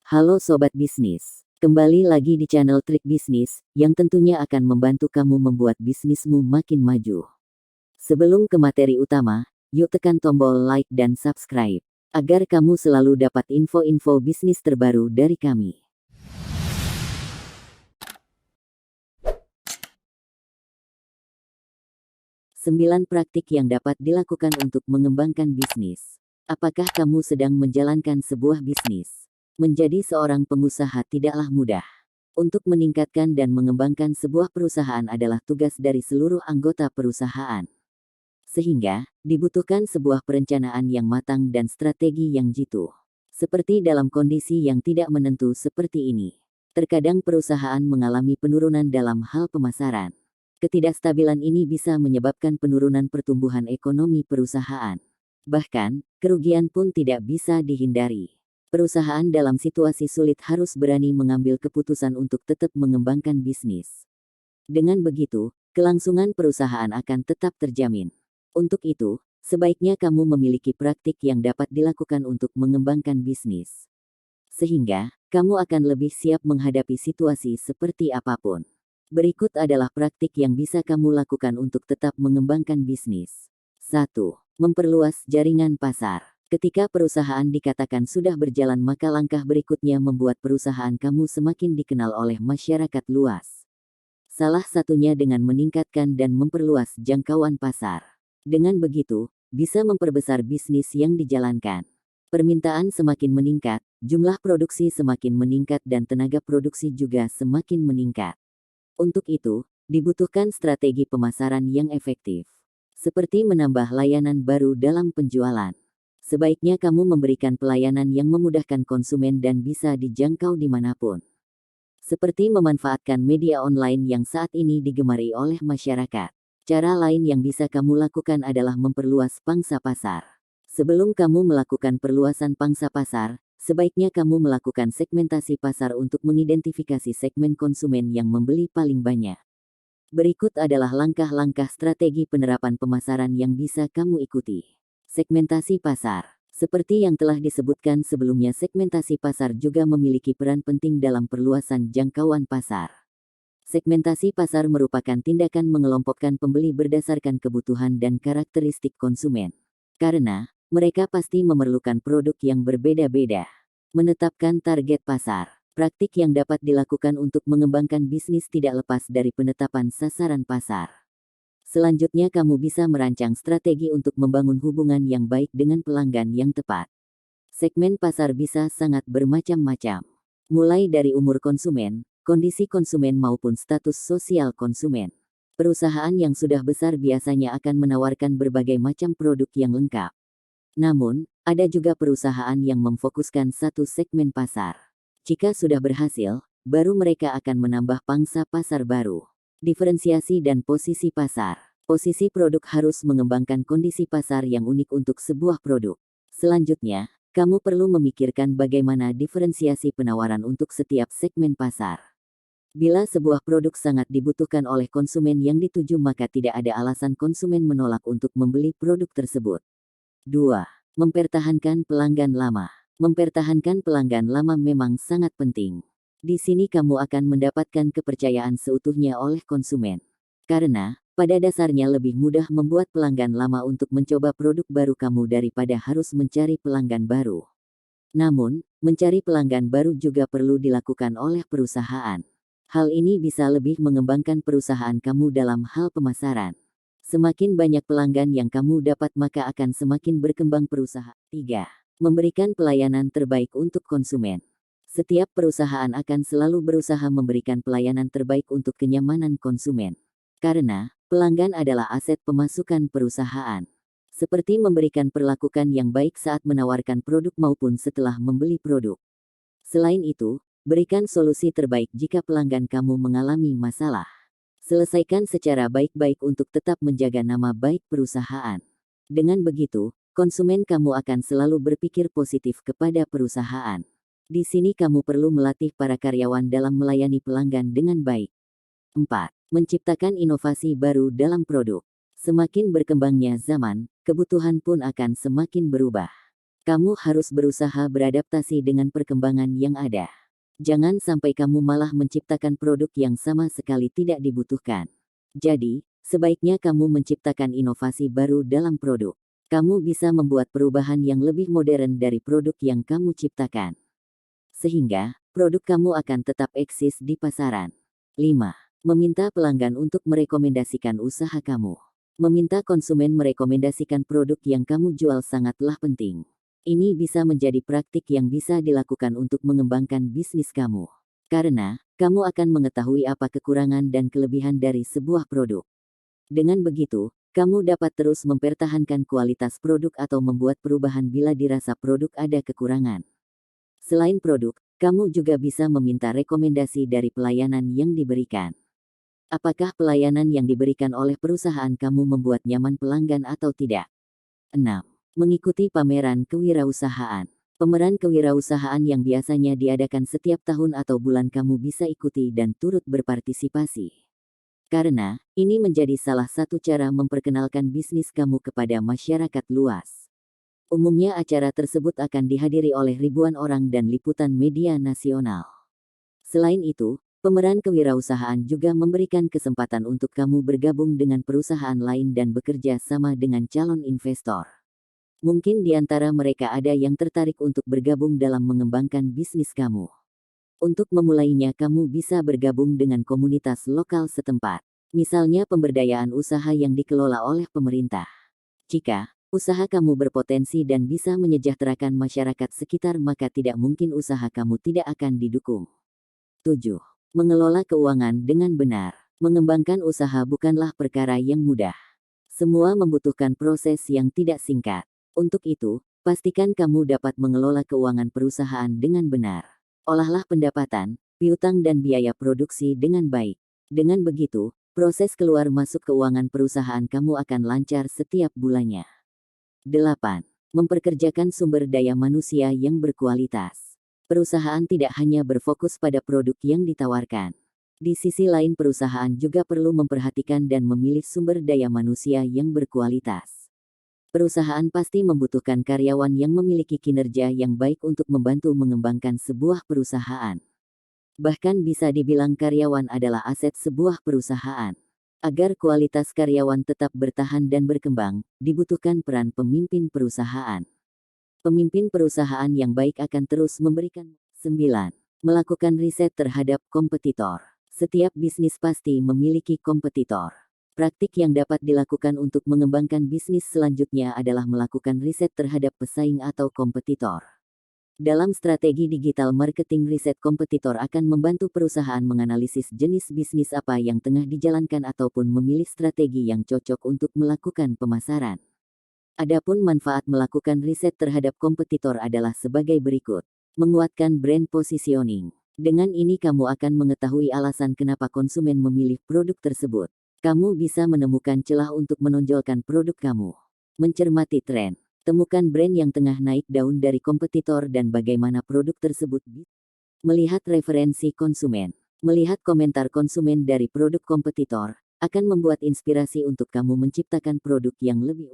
Halo Sobat Bisnis, kembali lagi di channel Trik Bisnis, yang tentunya akan membantu kamu membuat bisnismu makin maju. Sebelum ke materi utama, yuk tekan tombol like dan subscribe, agar kamu selalu dapat info-info bisnis terbaru dari kami. Sembilan praktik yang dapat dilakukan untuk mengembangkan bisnis. Apakah kamu sedang menjalankan sebuah bisnis? Menjadi seorang pengusaha tidaklah mudah. Untuk meningkatkan dan mengembangkan sebuah perusahaan adalah tugas dari seluruh anggota perusahaan. Sehingga, dibutuhkan sebuah perencanaan yang matang dan strategi yang jitu. Seperti dalam kondisi yang tidak menentu seperti ini. Terkadang perusahaan mengalami penurunan dalam hal pemasaran. Ketidakstabilan ini bisa menyebabkan penurunan pertumbuhan ekonomi perusahaan. Bahkan, kerugian pun tidak bisa dihindari. Perusahaan dalam situasi sulit harus berani mengambil keputusan untuk tetap mengembangkan bisnis. Dengan begitu, kelangsungan perusahaan akan tetap terjamin. Untuk itu, sebaiknya kamu memiliki praktik yang dapat dilakukan untuk mengembangkan bisnis. Sehingga, kamu akan lebih siap menghadapi situasi seperti apapun. Berikut adalah praktik yang bisa kamu lakukan untuk tetap mengembangkan bisnis. 1. Memperluas jaringan pasar. Ketika perusahaan dikatakan sudah berjalan, maka langkah berikutnya membuat perusahaan kamu semakin dikenal oleh masyarakat luas. Salah satunya dengan meningkatkan dan memperluas jangkauan pasar. Dengan begitu, bisa memperbesar bisnis yang dijalankan. Permintaan semakin meningkat, jumlah produksi semakin meningkat dan tenaga produksi juga semakin meningkat. Untuk itu, dibutuhkan strategi pemasaran yang efektif. Seperti menambah layanan baru dalam penjualan. Sebaiknya kamu memberikan pelayanan yang memudahkan konsumen dan bisa dijangkau dimanapun. Seperti memanfaatkan media online yang saat ini digemari oleh masyarakat. Cara lain yang bisa kamu lakukan adalah memperluas pangsa pasar. Sebelum kamu melakukan perluasan pangsa pasar, sebaiknya kamu melakukan segmentasi pasar untuk mengidentifikasi segmen konsumen yang membeli paling banyak. Berikut adalah langkah-langkah strategi penerapan pemasaran yang bisa kamu ikuti. Segmentasi pasar. Seperti yang telah disebutkan sebelumnya, segmentasi pasar juga memiliki peran penting dalam perluasan jangkauan pasar. Segmentasi pasar merupakan tindakan mengelompokkan pembeli berdasarkan kebutuhan dan karakteristik konsumen. Karena, mereka pasti memerlukan produk yang berbeda-beda. Menetapkan target pasar. Praktik yang dapat dilakukan untuk mengembangkan bisnis tidak lepas dari penetapan sasaran pasar. Selanjutnya kamu bisa merancang strategi untuk membangun hubungan yang baik dengan pelanggan yang tepat. Segmen pasar bisa sangat bermacam-macam. Mulai dari umur konsumen, kondisi konsumen maupun status sosial konsumen. Perusahaan yang sudah besar biasanya akan menawarkan berbagai macam produk yang lengkap. Namun, ada juga perusahaan yang memfokuskan satu segmen pasar. Jika sudah berhasil, baru mereka akan menambah pangsa pasar baru. Diferensiasi dan posisi pasar. Posisi produk harus mengembangkan kondisi pasar yang unik untuk sebuah produk. Selanjutnya, kamu perlu memikirkan bagaimana diferensiasi penawaran untuk setiap segmen pasar. Bila sebuah produk sangat dibutuhkan oleh konsumen yang dituju, maka tidak ada alasan konsumen menolak untuk membeli produk tersebut. 2. Mempertahankan pelanggan lama. Mempertahankan pelanggan lama memang sangat penting. Di sini kamu akan mendapatkan kepercayaan seutuhnya oleh konsumen. Karena, pada dasarnya lebih mudah membuat pelanggan lama untuk mencoba produk baru kamu daripada harus mencari pelanggan baru. Namun, mencari pelanggan baru juga perlu dilakukan oleh perusahaan. Hal ini bisa lebih mengembangkan perusahaan kamu dalam hal pemasaran. Semakin banyak pelanggan yang kamu dapat, maka akan semakin berkembang perusahaan. 3. Memberikan pelayanan terbaik untuk konsumen. Setiap perusahaan akan selalu berusaha memberikan pelayanan terbaik untuk kenyamanan konsumen. Karena, pelanggan adalah aset pemasukan perusahaan. Seperti memberikan perlakuan yang baik saat menawarkan produk maupun setelah membeli produk. Selain itu, berikan solusi terbaik jika pelanggan kamu mengalami masalah. Selesaikan secara baik-baik untuk tetap menjaga nama baik perusahaan. Dengan begitu, konsumen kamu akan selalu berpikir positif kepada perusahaan. Di sini kamu perlu melatih para karyawan dalam melayani pelanggan dengan baik. 4. Menciptakan inovasi baru dalam produk. Semakin berkembangnya zaman, kebutuhan pun akan semakin berubah. Kamu harus berusaha beradaptasi dengan perkembangan yang ada. Jangan sampai kamu malah menciptakan produk yang sama sekali tidak dibutuhkan. Jadi, sebaiknya kamu menciptakan inovasi baru dalam produk. Kamu bisa membuat perubahan yang lebih modern dari produk yang kamu ciptakan. Sehingga, produk kamu akan tetap eksis di pasaran. 5. Meminta pelanggan untuk merekomendasikan usaha kamu. Meminta konsumen merekomendasikan produk yang kamu jual sangatlah penting. Ini bisa menjadi praktik yang bisa dilakukan untuk mengembangkan bisnis kamu. Karena, kamu akan mengetahui apa kekurangan dan kelebihan dari sebuah produk. Dengan begitu, kamu dapat terus mempertahankan kualitas produk atau membuat perubahan bila dirasa produk ada kekurangan. Selain produk, kamu juga bisa meminta rekomendasi dari pelayanan yang diberikan. Apakah pelayanan yang diberikan oleh perusahaan kamu membuat nyaman pelanggan atau tidak? 6. Mengikuti pameran kewirausahaan. Pameran kewirausahaan yang biasanya diadakan setiap tahun atau bulan kamu bisa ikuti dan turut berpartisipasi. Karena, ini menjadi salah satu cara memperkenalkan bisnis kamu kepada masyarakat luas. Umumnya acara tersebut akan dihadiri oleh ribuan orang dan liputan media nasional. Selain itu, pameran kewirausahaan juga memberikan kesempatan untuk kamu bergabung dengan perusahaan lain dan bekerja sama dengan calon investor. Mungkin di antara mereka ada yang tertarik untuk bergabung dalam mengembangkan bisnis kamu. Untuk memulainya kamu bisa bergabung dengan komunitas lokal setempat. Misalnya pemberdayaan usaha yang dikelola oleh pemerintah. Jika usaha kamu berpotensi dan bisa menyejahterakan masyarakat sekitar maka tidak mungkin usaha kamu tidak akan didukung. 7. Mengelola keuangan dengan benar. Mengembangkan usaha bukanlah perkara yang mudah. Semua membutuhkan proses yang tidak singkat. Untuk itu, pastikan kamu dapat mengelola keuangan perusahaan dengan benar. Olahlah pendapatan, piutang dan biaya produksi dengan baik. Dengan begitu, proses keluar masuk keuangan perusahaan kamu akan lancar setiap bulannya. 8. Memperkerjakan sumber daya manusia yang berkualitas. Perusahaan tidak hanya berfokus pada produk yang ditawarkan. Di sisi lain perusahaan juga perlu memperhatikan dan memilih sumber daya manusia yang berkualitas. Perusahaan pasti membutuhkan karyawan yang memiliki kinerja yang baik untuk membantu mengembangkan sebuah perusahaan. Bahkan bisa dibilang karyawan adalah aset sebuah perusahaan. Agar kualitas karyawan tetap bertahan dan berkembang, dibutuhkan peran pemimpin perusahaan. Pemimpin perusahaan yang baik akan terus memberikan. 9. Melakukan riset terhadap kompetitor. Setiap bisnis pasti memiliki kompetitor. Praktik yang dapat dilakukan untuk mengembangkan bisnis selanjutnya adalah melakukan riset terhadap pesaing atau kompetitor. Dalam strategi digital marketing, riset kompetitor akan membantu perusahaan menganalisis jenis bisnis apa yang tengah dijalankan ataupun memilih strategi yang cocok untuk melakukan pemasaran. Adapun manfaat melakukan riset terhadap kompetitor adalah sebagai berikut. Menguatkan brand positioning. Dengan ini kamu akan mengetahui alasan kenapa konsumen memilih produk tersebut. Kamu bisa menemukan celah untuk menonjolkan produk kamu. Mencermati tren. Temukan brand yang tengah naik daun dari kompetitor dan bagaimana produk tersebut. Melihat referensi konsumen. Melihat komentar konsumen dari produk kompetitor akan membuat inspirasi untuk kamu menciptakan produk yang lebih